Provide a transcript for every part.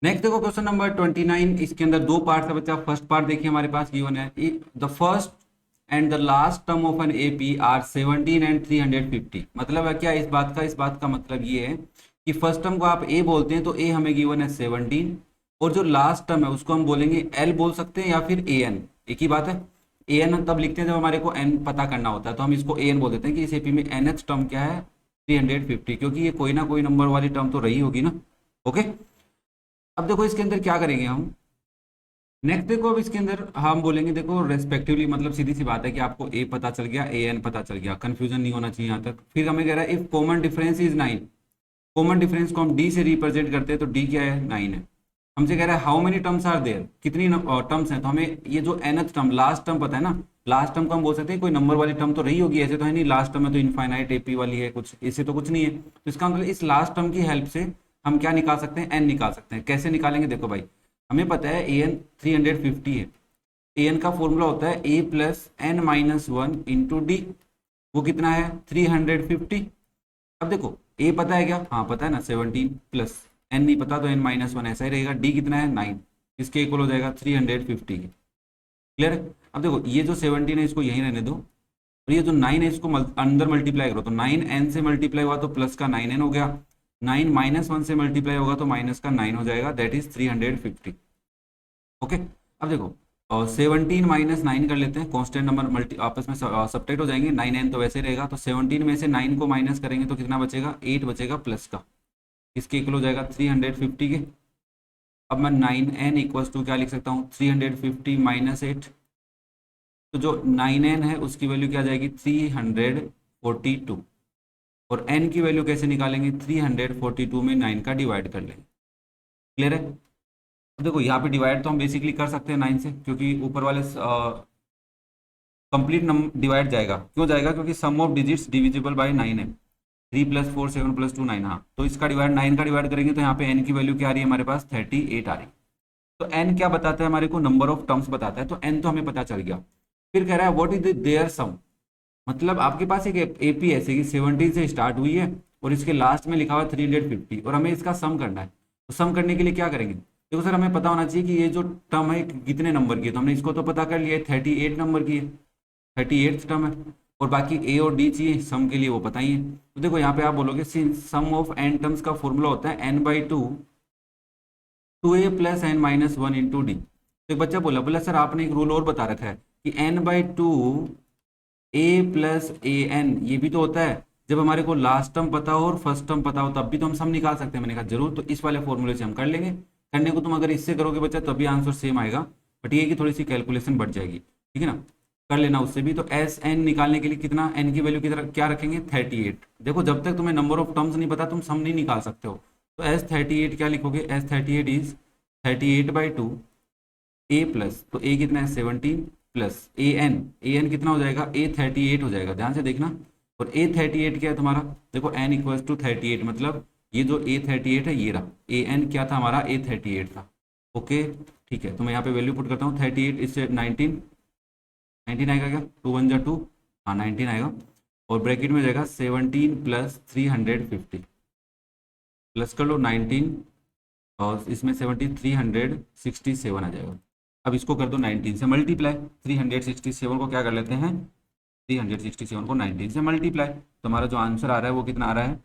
Next देखो question number 29। इसके अंदर दो पार्ट है बच्चा। फर्स्ट पार्ट देखिए हमारे पास गिवन है, the first and the last term of an AP are 17 and 350। मतलब है क्या इस बात का मतलब ये है कि फर्स्ट टर्म को आप ए बोलते हैं तो ए हमें गिवन है 17, और जो लास्ट टर्म है उसको हम बोलेंगे एल बोल सकते हैं या फिर ए एन, एक ही बात है। ए एन तब लिखते हैं जब हमारे को एन पता करना होता है, तो हम इसको ए एन बोल देते हैं कि इस एपी में एनएच टर्म क्या है 350, क्योंकि ये कोई ना कोई नंबर वाली टर्म तो रही होगी ना। ओके, अब देखो इसके अंदर क्या करेंगे हम। नेक्स्ट देखो अब इसके अंदर हम बोलेंगे, देखो रेस्पेक्टिवली, मतलब सीधी सी बात है कि आपको ए पता चल गया, ए एन पता चल गया, कंफ्यूजन नहीं होना चाहिए यहाँ तक। फिर हमें कह रहा है if common difference is 9। Common difference को हम डी से रिप्रेजेंट करते हैं, तो डी क्या है 9 है। हमसे कह रहा है how many terms are there, कितनी टर्म्स हैं। तो हमें ये जो nth टर्म लास्ट टर्म पता है ना, लास्ट टर्म को हम बोल सकते हैं कोई नंबर वाली टर्म तो रही होगी, ऐसे तो है नहीं, लास्ट टर्म में तो इनफाइनाइट एपी वाली है कुछ, इससे तो कुछ नहीं है। तो इसका मतलब इस लास्ट टर्म की हेल्प से हम क्या निकाल सकते हैं, एन निकाल सकते हैं। कैसे निकालेंगे, देखो भाई हमें पता है ए एन 350 है। ए एन का फॉर्मूला होता है a plus n minus one into d. वो कितना है 350। अब देखो ए पता है क्या, हाँ पता है ना 17, प्लस एन नहीं पता तो एन माइनस वन ऐसा ही रहेगा। डी कितना है 9, इसके इक्वल हो जाएगा 350 के। क्लियर है। अब देखो ये जो 17 है इसको यहीं रहने दो, और ये जो 9 है इसको अंदर मल्टीप्लाई करो, तो 9 n से मल्टीप्लाई हुआ तो प्लस का 9n हो गया, 9 माइनस वन से मल्टीप्लाई होगा तो माइनस का 9 हो जाएगा, दैट इज 350। ओके, अब देखो और 17 माइनस 9 कर लेते हैं, कांस्टेंट नंबर मल्टी आपस में सब्ट्रैक्ट हो जाएंगे, 9n तो वैसे ही रहेगा, तो 17 में से 9 को माइनस करेंगे तो कितना बचेगा 8 बचेगा प्लस का, इसके इक्वल हो जाएगा 350 के। अब मैं 9n इक्वल्स टू क्या लिख सकता हूँ 350 माइनस 8, तो जो 9n है उसकी वैल्यू क्या आ जाएगी 342, और n की वैल्यू कैसे निकालेंगे 342 में 9 का डिवाइड कर लेंगे। क्लियर है। अब देखो यहाँ पे डिवाइड तो हम बेसिकली कर सकते हैं 9 से, क्योंकि ऊपर वाले कंप्लीट नंबर डिवाइड जाएगा, क्यों जाएगा क्योंकि सम ऑफ डिजिट्स डिविजिबल बाय 9 है। 3 प्लस 4 7 प्लस 2 9, हाँ तो इसका डिवाइड 9 का डिवाइड करेंगे तो यहाँ पे n की वैल्यू क्या आ रही है हमारे पास 38 आ रही है। तो n क्या बताता है हमारे को, नंबर ऑफ टर्म्स बताता है, तो n तो हमें पता चल गया। फिर कह रहा है व्हाट इज देयर सम, मतलब आपके पास एक एपी ऐसे कि 17 से स्टार्ट हुई है और इसके लास्ट में लिखा हुआ है 350, और हमें इसका सम करना है। तो सम करने के लिए क्या करेंगे, देखो सर हमें पता होना चाहिए कि ये जो टर्म है कितने नंबर की है, तो हमने इसको तो पता कर लिया है 38 नंबर की है, 38th टर्म है, और बाकी ए और डी चाहिए सम के लिए, वो पता ही है। तो देखो यहाँ पे आप बोलोगे सम ऑफ एन टर्म्स का फॉर्मूला होता है n/2 2a plus n minus one into d. तो एक बच्चा बोला सर आपने एक रूल और बता रखा है कि n/2 A plus A N, ये भी तो होता है जब हमारे को लास्ट टर्म पता हो और फर्स्ट टर्म पता हो तब भी तो हम सम निकाल सकते हैं। मैंने कहा जरूर, तो इस वाले फॉर्मूले से हम कर लेंगे। करने को तुम अगर इससे करोगे बच्चा तभी आंसर सेम आएगा, बट ये कि थोड़ी सी कैलकुलेशन बढ़ जाएगी, ठीक है ना, कर लेना उससे भी। तो एस एन निकालने के लिए कितना, एन की वैल्यू की तरह क्या रखेंगे 38। देखो जब तक तुम्हें नंबर ऑफ टर्म्स नहीं पता तुम सम नहीं निकाल सकते हो। तो S38 क्या लिखोगे, S38 इज 38/2 ए प्लस, तो ए कितना है 17 प्लस ए एन कितना हो जाएगा A38 हो जाएगा, ध्यान से देखना। और A38 क्या है तुम्हारा, देखो n इक्वल्स टू 38, मतलब ये जो A38 है ये रहा, ए एन क्या था हमारा A38 था। ओके ठीक है, तो मैं यहाँ पे वैल्यू पुट करता हूँ 38 इससे 19, 19 आएगा क्या, 2 1 जा 2, हाँ 19 आएगा, और ब्रैकेट में हो जाएगा 17 प्लस 350, प्लस कर लो 19, और इसमें 70 367 आ जाएगा। अब इसको कर दो 19 से मल्टीप्लाई, 367 को क्या कर लेते हैं 367 को 19 से मल्टीप्लाई, तो हमारा जो आंसर आ रहा है वो कितना आ रहा है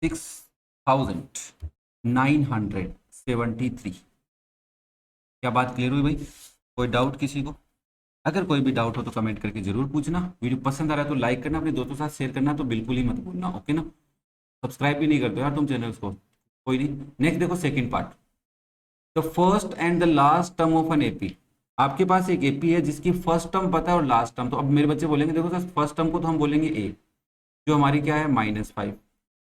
6973। क्या बात क्लियर हुई भाई, कोई डाउट किसी को, अगर कोई भी डाउट हो तो कमेंट करके जरूर पूछना। वीडियो पसंद आ रहा है तो लाइक करना, अपने दोस्तों के साथ शेयर करना तो बिल्कुल ही मत भूलना, ओके ना। सब्सक्राइब भी नहीं करते यार तुम चैनल को, कोई नहीं। नेक्स्ट देखो second part, the first and the last term of an AP. आपके पास एक एपी है जिसकी फर्स्ट टर्म पता है और लास्ट टर्म, तो अब मेरे बच्चे बोलेंगे देखो सर फर्स्ट टर्म को तो हम बोलेंगे ए, जो हमारी क्या है -5,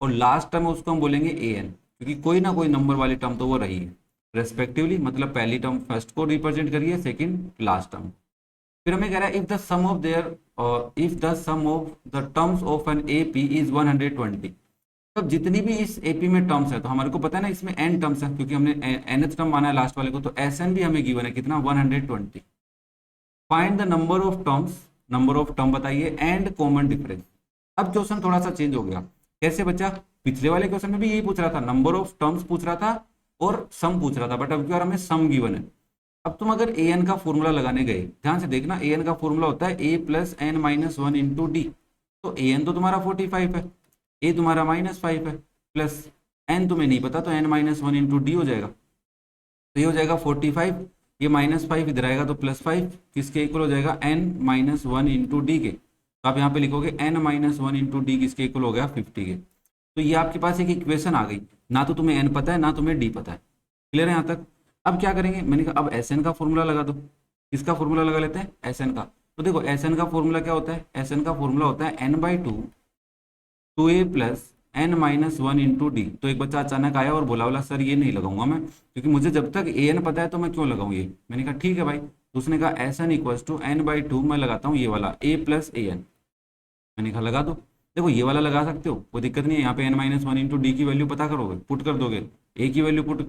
और लास्ट टर्म है उसको हम बोलेंगे ए एन, क्योंकि कोई ना कोई नंबर वाली टर्म तो वो रही है रेस्पेक्टिवली, मतलब पहली टर्म फर्स्ट को रिप्रेजेंट करिए, सेकंड लास्ट टर्म। फिर हमें कह रहा है if the sum of their, if the sum of the terms of an AP is 120। तब जितनी भी इस एपी में टर्म्स है, तो हमारे को पता है ना इसमें एन टर्म्स है क्योंकि हमने एनथ टर्म माना है लास्ट वाले को, तो एस एन भी हमें गिवन है कितना 120। Find the number of terms, number of term बताइए एंड कॉमन डिफरेंस। अब क्वेश्चन थोड़ा सा चेंज हो गया, कैसे बच्चा, पिछले वाले क्वेश्चन में भी यही पूछ रहा था, नंबर ऑफ टर्म्स पूछ रहा था और सम पूछ रहा था, बट अब की बार हमें सम गिवन है। अब तुम अगर ए एन का फॉर्मूला लगाने गए, ध्यान से देखना, ए एन का फॉर्मूला होता है a plus n minus one into d. तो ए एन तो तुम्हारा 45 है, ए तुम्हारा -5 है, प्लस एन तुम्हें नहीं पता, तो n minus one into d हो जाएगा। तो ये हो जाएगा 45, ये -5 इधर आएगा तो +5, किसके इक्वल हो जाएगा, n minus one into D के। तो आप यहाँ पे लिखोगे n minus one into D किसके इक्वल हो गया, 50 के। तो ये आपके पास एक इक्वेशन आ गई, ना तो तुम्हें n पता है ना तुम्हें d पता है। क्लियर है यहाँ तक? अब क्या करेंगे, मैंने कहा अब Sn का फॉर्मूला लगा दो। किसका फॉर्मूला लगा लेते हैं, Sn का। तो देखो Sn का फॉर्मूला क्या होता है, Sn का फॉर्मूला होता है n/2 2a plus n minus one into d. तो एक बच्चा अचानक आया और बोला सर ये नहीं लगाऊंगा मैं, क्योंकि मुझे जब तक ए एन पता है तो मैं क्यों लगाऊं ये। मैंने कहा ठीक है भाई। तो उसने कहा S N equals to n/2, मैं लगाता हूँ ये वाला a प्लस ए एन। मैंने कहा लगा दो। देखो ये वाला लगा सकते हो, कोई दिक्कत नहीं है। यहाँ पे n minus one into D की वैल्यू पता करोगे, पुट कर दोगे, ए की वैल्यू पुट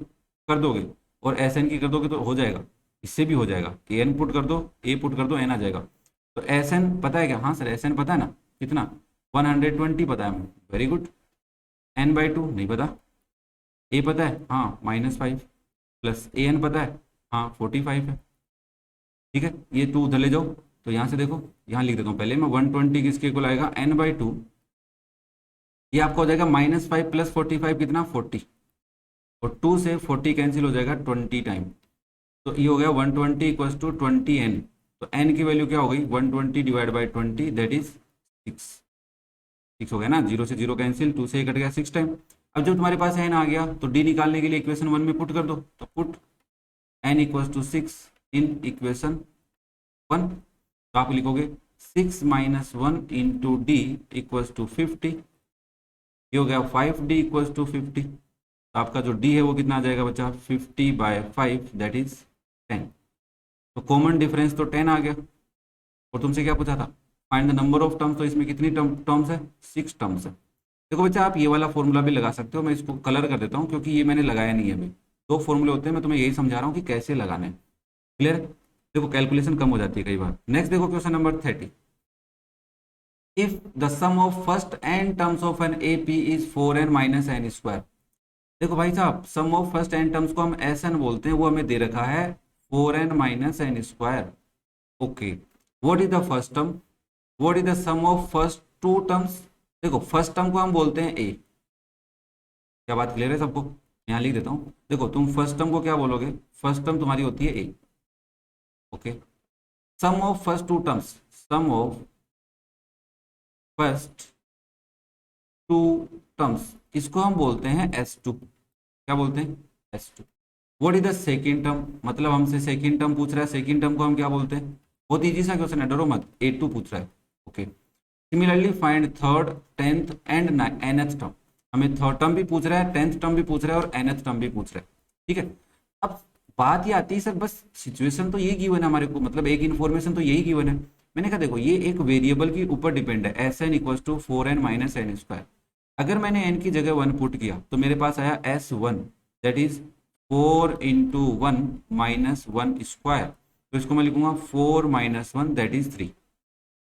कर दोगे और एस एन की कर दोगे तो हो जाएगा। इससे भी हो जाएगा, ए एन पुट कर दो, ए पुट कर दो, एन आ जाएगा। तो एस एन पता है क्या, हाँ सर एस एन पता है ना, कितना 120 पता है, वेरी गुड। n/2 नहीं पता, a पता है हाँ -5, प्लस ए एन पता है हाँ 45 है। ठीक है, ये 2 उधर ले जाओ। तो यहाँ से देखो, यहाँ लिख देता हूँ पहले मैं, 120 किसके इक्वल आएगा, n/2। ये आपका हो जाएगा -5 प्लस 45 कितना, 40, और 2 से 40 कैंसिल हो जाएगा 20 टाइम। तो ये हो गया 120 इक्वल्स टू 20n। तो n की वैल्यू क्या हो गई, 120 डिवाइड बाई 20 दैट इज 6 हो गया ना, 0 से 0 कैंसिल, 2 से 1 कट गया 6 टाइम। अब जब तुम्हारे पास n आ गया तो d निकालने के लिए इक्वेशन 1 में पुट कर दो। तो put n equals to 6 in equation 1। तो आप लिखोगे 6 minus 1 into d equals to 50। ये हो गया 5d इक्वल्स टू 50। तो आपका जो d है वो कितना आ जाएगा बच्चा, 50/5 दैट इज 10। तो कॉमन डिफरेंस तो 10 आ गया। और तुमसे क्या पूछा था, find the number of terms. तो इसमें कितनी टर्म्स है, 6 टर्म्स है। देखो बच्चा आप ये वाला फॉर्मूला भी लगा सकते हो, मैं इसको कलर कर देता हूँ क्योंकि ये मैंने लगाया नहीं है अभी। 2 फॉर्मूले होते हैं, मैं तुम्हें यही समझा रहा हूँ कि कैसे लगाने। क्लियर? देखो कैलकुलेशन कम हो जाती है कई बार। नेक्स्ट देखो question number 30। If the sum of first n terms of an A P is 4n minus n square. देखो भाई साहब, sum of first n terms को हम एस एन बोलते हैं, वो हमें दे रखा है 4n minus n square. Okay, what is the first term, what is the sum of first 2 terms. देखो फर्स्ट टर्म को हम बोलते हैं ए। क्या बात क्लियर है सबको? यहाँ लिख देता हूँ। देखो तुम फर्स्ट टर्म को क्या बोलोगे, फर्स्ट टर्म तुम्हारी होती है a. Okay, sum of first 2 terms, sum of first 2 terms, इसको हम बोलते हैं S2। क्या बोलते हैं, S2। What is the second term, मतलब हमसे सेकेंड टर्म पूछ रहा है, सेकेंड टर्म को हम क्या बोलते हैं, बहुत ईजी सा क्वेश्चन है, डरो मत, A2 पूछ रहा है। Okay, similarly find third, 10th and nth term. हमें थर्ड टर्म भी पूछ रहा है, 10th टर्म भी पूछ रहा है और nth टर्म भी पूछ रहा है। ठीक है, अब बात ये आती है सर बस सिचुएशन तो ये गिवन है हमारे को, मतलब एक इन्फॉर्मेशन तो यही गिवन है। मैंने कहा देखो ये एक वेरिएबल के ऊपर डिपेंड है, Sn equals to 4n minus n square. अगर मैंने n की जगह 1 पुट किया तो मेरे पास आया S1 that is 4 into 1 minus 1 square. तो इसको मैं लिखूंगा 4 माइनस 1 दैट इज 3।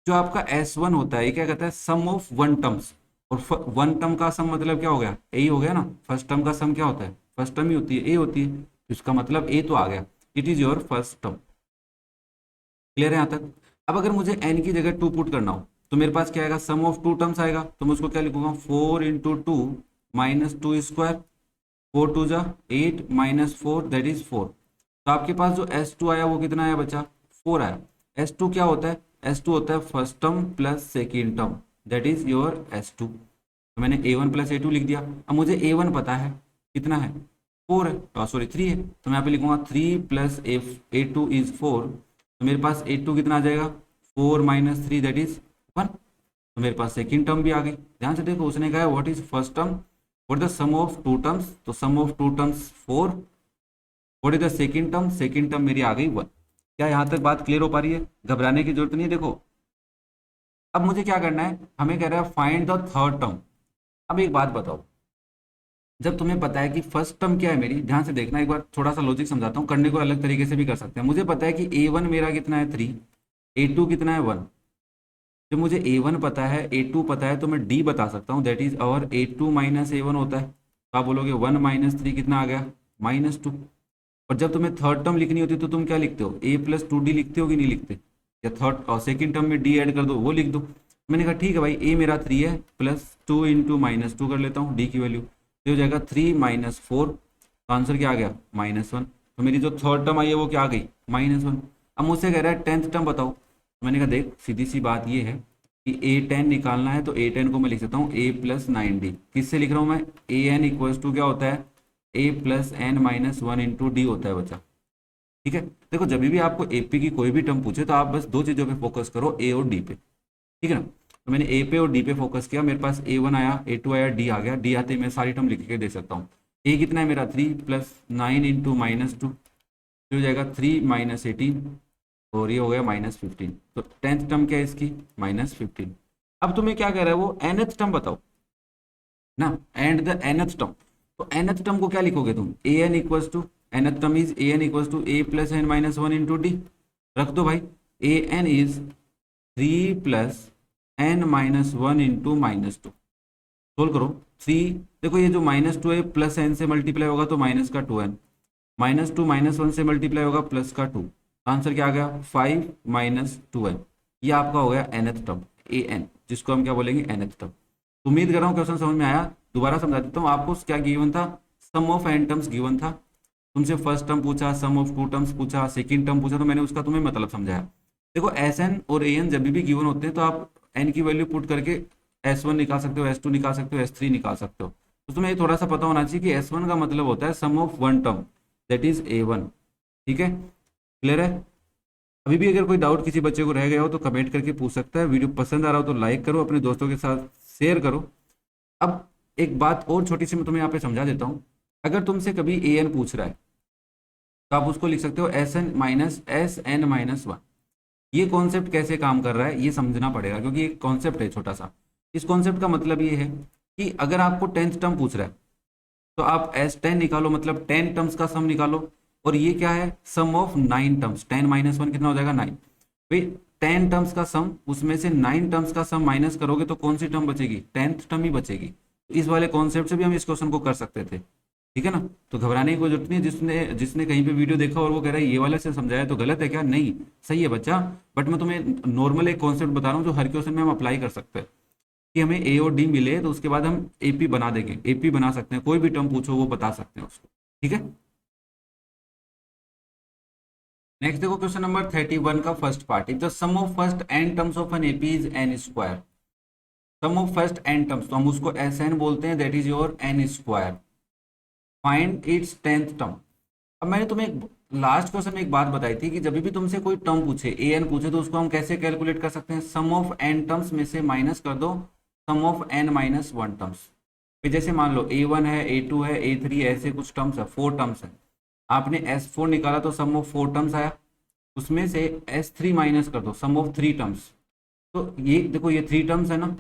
जो आपका S1 होता है ये क्या कहता है, सम ऑफ 1 टर्म्स। और 1 टर्म का सम मतलब क्या हो गया, ए ही हो गया ना। फर्स्ट टर्म का सम क्या होता है, फर्स्ट टर्म ही होती है, ए होती है। तो इसका मतलब ए तो आ गया, it is your first term. Clear है यहाँ तक? अब अगर मुझे n की जगह 2 पुट करना हो तो मेरे पास क्या आएगा, सम ऑफ 2 टर्म्स आएगा। तो मैं उसको क्या लिखूंगा, 4 इंटू 2 माइनस 2 स्क्वायर, 4 2 जा 8 माइनस 4 दैट इज 4। तो आपके पास जो S2 आया वो कितना आया बच्चा, 4 आया। S2 क्या होता है, S2 होता है first term plus second term that is your S2। तो मैंने A1 प्लस A2 लिख दिया। अब मुझे A1 पता है कितना है, 4 है, तो सॉरी 3 है। तो मैं यहाँ पे लिखूंगा 3 प्लस A2 इज 4। तो मेरे पास A2 कितना आ जाएगा, 4 माइनस 3 दैट इज 1। तो मेरे पास सेकेंड टर्म भी आ गई। ध्यान से देखो, उसने कहा what is first term, what the sum of 2 terms. तो sum of 2 terms 4। What is the second term, second term मेरी आ गई 1। क्या यहाँ तक बात क्लियर हो पा रही है? घबराने की जरूरत नहीं है। देखो अब मुझे क्या करना है, हमें कह रहा है फाइंड द थर्ड टर्म। अब एक बात बताओ, जब तुम्हें पता है कि फर्स्ट टर्म क्या है मेरी, ध्यान से देखना, एक बार थोड़ा सा लॉजिक समझाता हूँ, करने को अलग तरीके से भी कर सकते हैं। मुझे पता है कि A1 मेरा कितना है 3, A2 कितना है 1। जब मुझे A1 पता है, A2 पता है, तो मैं D बता सकता हूँ दैट इज और A2 माइनस A1 होता है। तो आप बोलोगे 1 माइनस 3 कितना आ गया, -2। और जब तुम्हें थर्ड टर्म लिखनी होती है तो तुम क्या लिखते हो, a + 2d लिखते हो कि नहीं लिखते, या थर्ड और सेकेंड टर्म में d ऐड कर दो, वो लिख दो। मैंने कहा ठीक है भाई, a मेरा 3 है, +2 × -2 कर लेता हूँ d की वैल्यू, तो हो जाएगा 3 - 4, तो आंसर क्या आ गया, -1। तो मेरी जो थर्ड टर्म आई है वो क्या आ गई, -1। अब मुझसे कह रहा है 10th टर्म बताओ। मैंने कहा देख सीधी सी बात ये है कि a10 निकालना है, तो a10 को मैं लिख सकता हूँ a + 9d। किससे लिख रहा हूँ मैं, an = क्या होता है, a + n - 1 × d होता है बच्चा। ठीक है, देखो जब भी आपको एपी की कोई भी टर्म पूछे तो आप बस दो चीजों पे फोकस करो, ए और डी पे। ठीक है ना, तो मैंने ए पे और डी पे फोकस किया, मेरे पास A1 आया, A2 आया, डी आ गया। डी आते ही मैं सारी टर्म लिख के दे सकता हूँ। ए कितना है मेरा, 3 + 9 × -2, हो जाएगा 3 - 18, और ये हो गया -15। तो 10th टर्म क्या है इसकी, -15। अब तुम्हें क्या कह रहा है वो, nth टर्म बताओ ना, एंड द nth टर्म। तो nth टर्म को क्या लिखोगे तुम, an = nth term is an = a + n - 1 × d। रख दो भाई, an इज 3 + n - 1 × -2। सोल्व करो। 3, देखो ये जो -2 है प्लस n से मल्टीप्लाई होगा तो माइनस का 2n, -2 -1 से मल्टीप्लाई होगा प्लस का 2। आंसर क्या आ गया, 5 - 2n। ये आपका हो गया nth टर्म, an, जिसको हम क्या बोलेंगे, nth टर्म। उम्मीद कर रहा हूँ क्वेश्चन समझ में आया। दोबारा समझा देता हूँ आपको, क्या गिवन था, सम ऑफ n टर्म्स गिवन था। तुमसे फर्स्ट टर्म पूछा, सम ऑफ 2 टर्म्स पूछा, सेकंड टर्म पूछा, तो मैंने उसका तुम्हें मतलब समझाया। देखो Sn और an जब भी गिवन होते हैं तो आप n की वैल्यू पुट करके S1 निकाल सकते हो, S2 निकाल सकते हो, S3 निकाल सकते हो। तो तुम्हें ये थोड़ा सा पता होना चाहिए कि S1 का मतलब होता है sum of one term, that is A1। ठीक है, क्लियर है। अभी भी अगर कोई डाउट किसी बच्चे को रह गया हो तो कमेंट करके पूछ सकता है। वीडियो पसंद आ रहा हो तो लाइक करो, अपने दोस्तों के साथ शेयर करो। अब एक बात और छोटी सी मैं तुम्हें यहाँ पे समझा देता हूँ। अगर तुमसे कभी an पूछ रहा है तो आप उसको लिख सकते हो Sn - Sn - 1। ये कॉन्सेप्ट कैसे काम कर रहा है ये समझना पड़ेगा, क्योंकि एक कॉन्सेप्ट है छोटा सा। इस कॉन्सेप्ट का मतलब ये है कि अगर आपको 10th टर्म पूछ रहा है तो आप S10 निकालो, मतलब 10 टर्म्स का सम निकालो। और ये क्या है, सम ऑफ 9 टर्म्स, 10 - 1 कितना हो जाएगा, 9। भाई 10 टर्म्स का सम, उसमें से 9 टर्म्स का सम माइनस करोगे तो कौन सी टर्म बचेगी, 10th टर्म ही बचेगी। इस वाले कॉन्सेप्ट से भी हम इस क्वेश्चन को कर सकते थे। ठीक है ना, तो घबराने की कोई जरूरत नहीं है। जिसने जिसने कहीं पे वीडियो देखा और वो कह रहा है ये वाला से समझाया तो गलत है क्या, नहीं, सही है बच्चा। बट मैं तुम्हें नॉर्मल एक कॉन्सेप्ट बता रहा हूँ जो हर क्वेश्चन में हम अप्लाई कर सकते हैं, कि हमें ए और डी मिले तो उसके बाद हम एपी बना देंगे, एपी बना सकते हैं, कोई भी टर्म पूछो वो बता सकते हैं उसको। ठीक है, नेक्स्ट देखो क्वेश्चन नंबर 31 का first part. If the sum of first n terms of an AP is n²। Sum of first n terms, तो हम उसको Sn बोलते हैं, that is your n²। Find its 10th term. अब मैंने तुम्हें लास्ट क्वेश्चन में एक बात बताई थी कि जब भी तुमसे कोई टर्म पूछे, an पूछे, तो उसको हम कैसे कैलकुलेट कर सकते हैं, सम ऑफ n टर्म्स में से माइनस कर दो सम ऑफ n - 1 टर्म्स। फिर जैसे मान लो a1 है, a2 है, a3 है, ऐसे कुछ टर्म्स है, 4 टर्म्स है। आपने S4 निकाला तो सम ऑफ 4 टर्म्स आया, उसमें से S3 माइनस कर दो सम ऑफ 3 टर्म्स। तो ये देखो ये 3 टर्म्स है ना,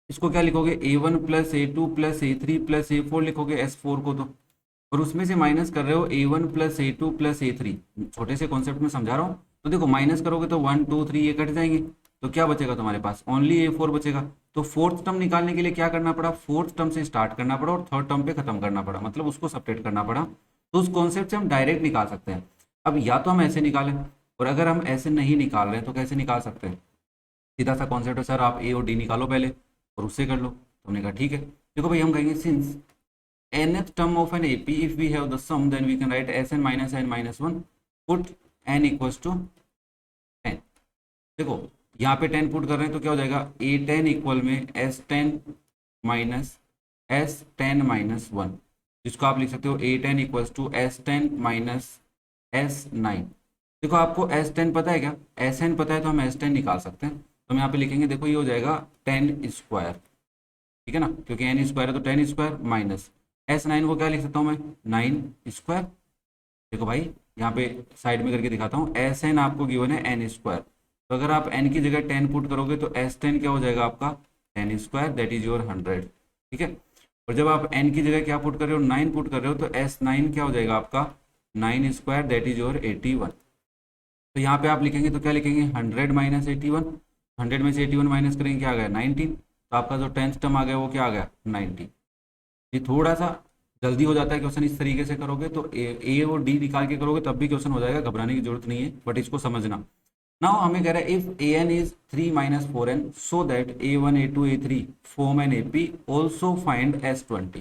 इसको क्या लिखोगे, a1 + a2 + a3 + a4 लिखोगे S4 को तो। और उसमें से माइनस कर रहे हो a1 + a2 + a3, छोटे से कॉन्सेप्ट में समझा रहा हूँ। तो देखो माइनस करोगे तो 1 2 3 ये कट जाएंगे, तो क्या बचेगा तुम्हारे पास, ओनली a4 बचेगा। तो फोर्थ टर्म निकालने के लिए क्या करना पड़ा, फोर्थ टर्म से स्टार्ट करना पड़ा और थर्ड टर्म पे खत्म करना पड़ा, मतलब उसको सेपरेट करना पड़ा। तो उस कॉन्सेप्ट से हम डायरेक्ट निकाल सकते हैं। अब या तो हम ऐसे निकालें, और अगर हम ऐसे नहीं निकाल रहे हैं तो कैसे निकाल सकते हैं, सीधा सा कॉन्सेप्ट है, सर आप ए और डी निकालो पहले और उससे कर लो। तो हमने कहा ठीक है। देखो भाई हम कहेंगे since nth term of an AP, if we have the sum, then we can write Sn - n - 1, put n equals to 10। देखो यहाँ पे 10 पुट कर रहे हैं तो क्या हो जाएगा, A10 इक्वल में S10 माइनस S10 - 1, जिसको आप लिख सकते हो A10 equals to S10 minus S9। देखो आपको S10 पता है क्या, Sn पता है तो हम S10 निकाल सकते हैं। तो हम यहाँ पे लिखेंगे, देखो ये हो जाएगा 10²। ठीक है ना, क्योंकि n² है तो 10² माइनस S9 को क्या लिख सकता हूँ मैं, 9²। देखो भाई यहाँ पे साइड में करके दिखाता हूँ, Sn आपको गिवन है n², तो अगर आप n की जगह 10 पुट करोगे तो S10 क्या हो जाएगा आपका 10², दैट इज योर 100। ठीक है, और जब आप n की जगह क्या पुट कर रहे हो, 9 पुट कर रहे हो, तो S9 क्या हो जाएगा आपका 9², दैट इज योर 81। तो यहाँ पे आप लिखेंगे तो क्या लिखेंगे, 100 - 81। 100 में से 81 माइनस करेंगे, क्या आ गया 19। तो आपका जो 10th टर्म आ गया वो क्या आ गया 90। ये थोड़ा सा जल्दी हो जाता है क्वेश्चन इस तरीके से करोगे तो ए और डी निकाल के करोगे तब भी क्वेश्चन हो जाएगा, घबराने की जरूरत नहीं है, बट इसको समझना। नाउ हमें कह रहा है if a n is 3 minus 4n so that A1 A2 A3 form an AP also find S20।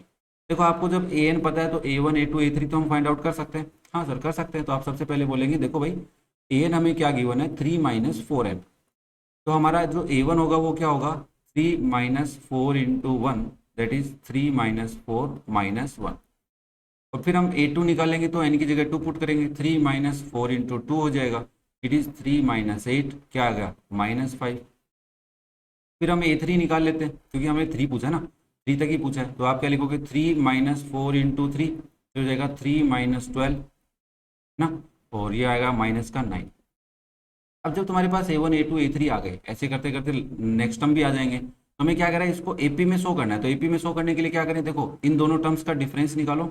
देखो आपको जब ए एन पता है तो A1 A2 A3 तो हम फाइंड आउट कर सकते हैं। हाँ सर कर सकते हैं। तो आप सबसे पहले बोलेंगे देखो भाई ए एन हमें क्या गिवन है 3 माइनस 4n, तो हमारा जो A1 होगा वो क्या होगा 3 minus 4 into 1 that is 3 minus 4 minus 1। और फिर हम A2 निकालेंगे तो n की जगह 2 पुट करेंगे, 3 माइनस 4 इंटू 2 हो जाएगा, इट इज 3 माइनस 8 क्या आ गया -5। फिर हम A3 निकाल लेते हैं क्योंकि हमें 3 पूछा ना, 3 तक ही पूछा है, तो आप क्या लिखोगे 3 माइनस 4 इंटू 3 हो जाएगा 3 माइनस 12 ना, और ये आएगा माइनस का 9। अब जब तुम्हारे पास A1 A2 A3 आ गए, ऐसे करते करते नेक्स्ट टर्म भी आ जाएंगे, तो हमें क्या करना है इसको AP में शो करना है। तो AP में शो करने के लिए क्या करें, देखो इन दोनों टर्म्स का डिफरेंस निकालो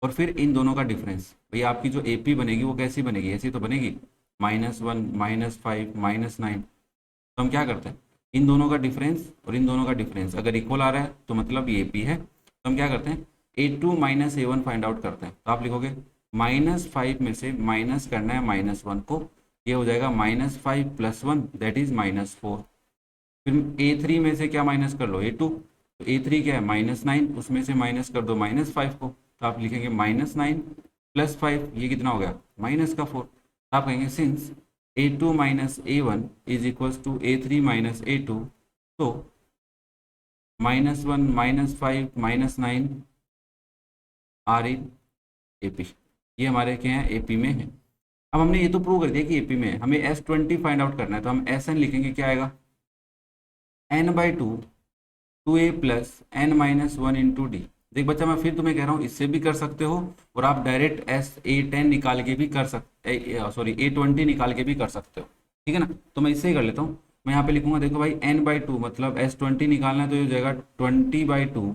और फिर इन दोनों का डिफरेंस। भाई आपकी जो AP बनेगी वो कैसी बनेगी, ऐसी तो बनेगी -1 -5 -9। तो हम क्या करते हैं इन दोनों का डिफरेंस और इन दोनों का डिफरेंस अगर इक्वल आ रहा है तो मतलब ये AP है, तो हम क्या करते हैं A2 minus A1 find out करते हैं। तो आप लिखोगे -5 में से माइनस करना है -1 को, ये हो जाएगा -5 + 1 दैट इज -4। फिर A3 में से क्या माइनस कर लो A2, तो A3 क्या है -9, उसमें से माइनस कर दो -5 को, तो आप लिखेंगे -9 + 5 ये कितना हो गया -4। तो आप कहेंगे since A2 minus A1 is equals to A3 minus A2, तो -1 -5 -9 आर इन AP, ये हमारे क्या है AP में है। अब हमने ये तो प्रूव कर दिया कि AP में है, हमें S20 फाइंड आउट करना है, तो हम SN लिखेंगे क्या आएगा n/2 2a plus n-1 into D. देख बच्चा मैं फिर तुम्हें कह रहा हूँ इससे भी कर सकते हो और आप डायरेक्ट A10 निकाल के भी कर सकते, सॉरी A20 निकाल के भी कर सकते हो, ठीक है ना। तो मैं इससे ही कर लेता हूँ, मैं यहाँ पे लिखूंगा देखो भाई n/2 मतलब S20 निकालना है तो ये हो जाएगा 20/2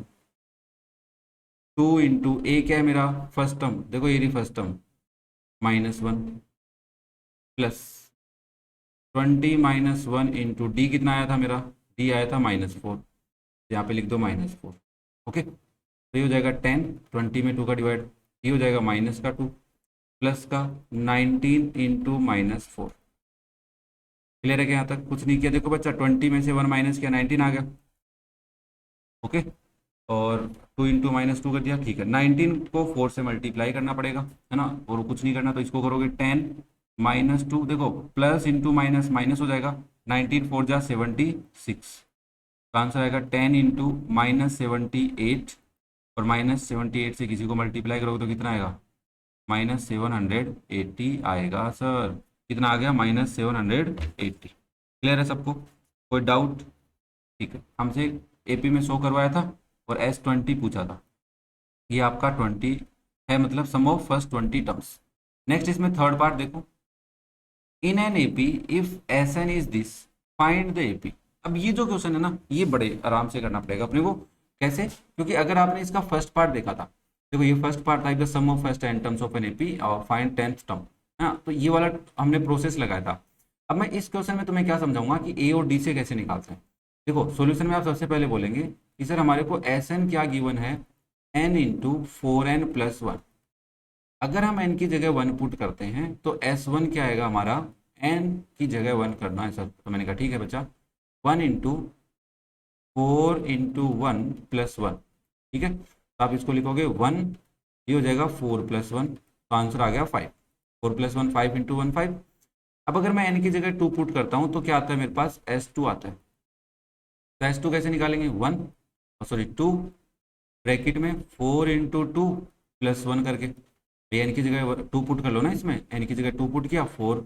2 इंटू ए क्या है मेरा फर्स्ट टर्म, देखो ये रही first term -1 plus 20 - 1 into D कितना आया था मेरा, डी आया था -4, यहाँ पे लिख दो -4। ओके तो ये हो जाएगा 10, 20 में 2 का डिवाइड, ये हो जाएगा -2 प्लस का 19 इंटू -4। क्लियर है क्या, यहाँ तक कुछ नहीं किया। देखो बच्चा 20 में से 1 माइनस किया 19 आ गया। ओके और 2 इंटू -2 कर दिया, ठीक है। 19 को 4 से मल्टीप्लाई करना पड़ेगा है ना, और कुछ नहीं करना, तो इसको करोगे 10 -2, देखो प्लस इंटू माइनस माइनस हो जाएगा, 19 4 जा 76, तो आंसर आएगा 10 इंटू -78, और -78 से किसी को मल्टीप्लाई करोगे तो कितना आएगा -780 आएगा सर। कितना आ गया -780। क्लियर है सबको, कोई डाउट? ठीक है, हमसे AP में शो करवाया था और S20 पूछा था, ये आपका 20 है, मतलब सम ऑफ फर्स्ट 20 टर्म्स। नेक्स्ट इसमें थर्ड पार्ट देखो, in an AP if SN is this find the AP। अब ये जो क्वेश्चन है ना ये बड़े आराम से करना पड़ेगा अपने को। कैसे? क्योंकि अगर आपने इसका फर्स्ट पार्ट देखा था, देखो ये फर्स्ट पार्ट था the sum of first 10 terms of an AP और फाइंड 10th टर्म, है ना, तो ये वाला हमने प्रोसेस लगाया था। अब मैं इस क्वेश्चन में तुम्हें क्या समझाऊंगा कि A और D से कैसे निकालते हैं। देखो सॉल्यूशन में आप सबसे पहले बोलेंगे कि सर हमारे को SN क्या गिवन है n इंटू 4n + 1। अगर हम n की जगह 1 पुट करते हैं तो S1 क्या आएगा हमारा, n की जगह 1 करना है सर, तो मैंने कहा ठीक है बच्चा 1 इंटू 4 इंटू 1 + 1, ठीक है। तो आप इसको लिखोगे 1, ये हो जाएगा 4 + 1, तो आंसर आ गया 5। 4 + 1 5 इंटू 1 5। अब अगर मैं n की जगह 2 पुट करता हूँ तो क्या आता है मेरे पास S2 आता है। तो S2 कैसे निकालेंगे 1 सॉरी 2 ब्रैकेट में 4 इंटू 2 + 1 करके, ये n की जगह 2 पुट कर लो ना, इसमें n की जगह 2 पुट किया 4,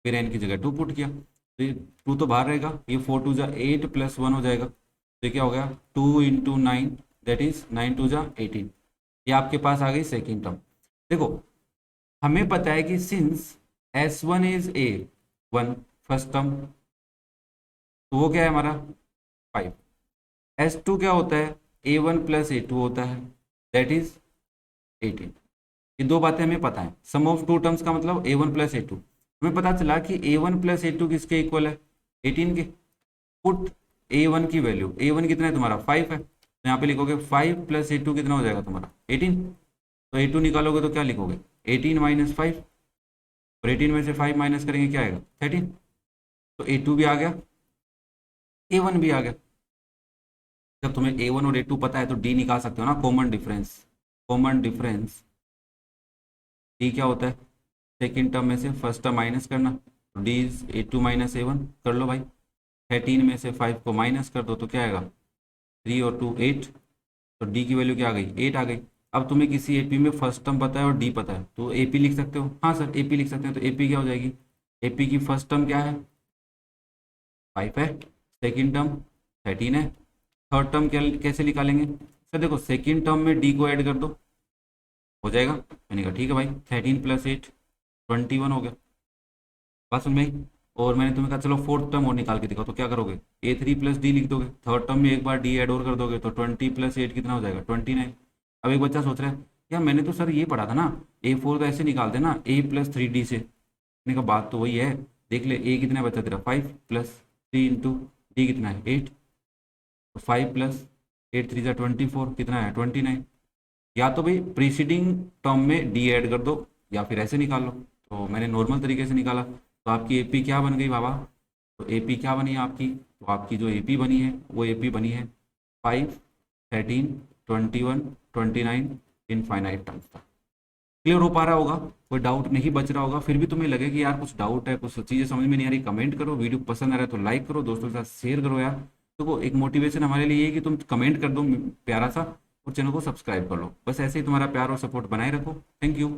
फिर n की जगह 2 पुट किया, तो ये 2 तो बाहर रहेगा, ये 4 2 जा 8 + 1 हो जाएगा, तो ये क्या हो गया 2 इंटू 9 दैट इज 9 2 जा 18। ये आपके पास आ गई सेकेंड टर्म। देखो हमें पता है कि since S1 is A1 first term, तो वो क्या है हमारा 5। S2 क्या होता है A1 + A2 होता है दैट इज 18। ये दो बातें हमें पता है, सम ऑफ टू टर्म्स का मतलब A1 + A2। हमें पता चला कि A1 + A2 किसके इक्वल है 18 के। पुट A1 की वैल्यू, A1 कितना है तुम्हारा 5 है, तो यहाँ पे लिखोगे 5 प्लस ए टू कितना हो जाएगा तुम्हारा 18। तो ए टू निकालोगे तो क्या लिखोगे 18 माइनस 5, और 18 में से 5 माइनस करेंगे क्या आएगा 13। तो ए टू भी आ गया, ए वन भी आ गया। जब तुम्हें ए वन और ए टू पता है तो डी निकाल सकते हो ना, common difference. Common difference D क्या होता है, सेकेंड टर्म में से फर्स्ट टर्म माइनस करना, तो d is a two minus a one. कर लो भाई, 13 में से 5 को माइनस कर दो तो क्या आएगा 3 और 2 8, तो डी की वैल्यू क्या आ गई 8 आ गई। अब तुम्हें किसी एपी में फर्स्ट टर्म पता है और डी पता है तो एपी लिख सकते हो। हाँ सर एपी लिख सकते हैं, तो एपी क्या हो जाएगी, एपी की फर्स्ट टर्म क्या है 5 है, सेकेंड टर्म 13 है, थर्ड टर्म कैसे निकालेंगे सर, देखो सेकेंड टर्म में डी को ऐड कर दो हो जाएगा। मैंने कहा ठीक है भाई, 13 प्लस 8 21 हो गया, बात समझ में आई। और मैंने तुम्हें कहा चलो फोर्थ टर्म और निकाल के दिखाओ, तो क्या करोगे ए थ्री प्लस डी लिख दोगे, थर्ड टर्म में एक बार डी ऐड और कर दोगे तो 20 प्लस 8 कितना हो जाएगा 29। अब एक बच्चा सोच रहा है यार मैंने तो सर ये पढ़ा था ना, ए फोर तो ऐसे निकालते ना ए प्लस थ्री डी से। मैंने कहा बात तो वही है, देख ले ए कितना बचा तेरा 5 प्लस 3 इंटू डी कितना है 8, तो 5 प्लस 8 3 24 कितना है 29। या तो भाई प्रीसीडिंग टर्म में डी ऐड कर दो या फिर ऐसे निकाल लो। तो मैंने नॉर्मल तरीके से निकाला, तो आपकी एपी क्या बन गई बाबा, तो एपी क्या बनी है आपकी, तो आपकी जो एपी बनी है वो एपी बनी है 5 13 21 29 इनफाइनाइट टर्म्स तक। क्लियर हो पा रहा होगा, कोई डाउट नहीं बच रहा होगा। फिर भी तुम्हें लगे कि यार कुछ डाउट है, कुछ चीज़ें समझ में नहीं आ रही, कमेंट करो। वीडियो पसंद आ रहा है तो लाइक करो, दोस्तों के साथ शेयर करो यार। तो वो एक मोटिवेशन हमारे लिए है कि तुम कमेंट कर दो प्यारा सा, और चैनल को सब्सक्राइब कर लो। बस ऐसे ही तुम्हारा प्यार और सपोर्ट बनाए रखो। Thank you.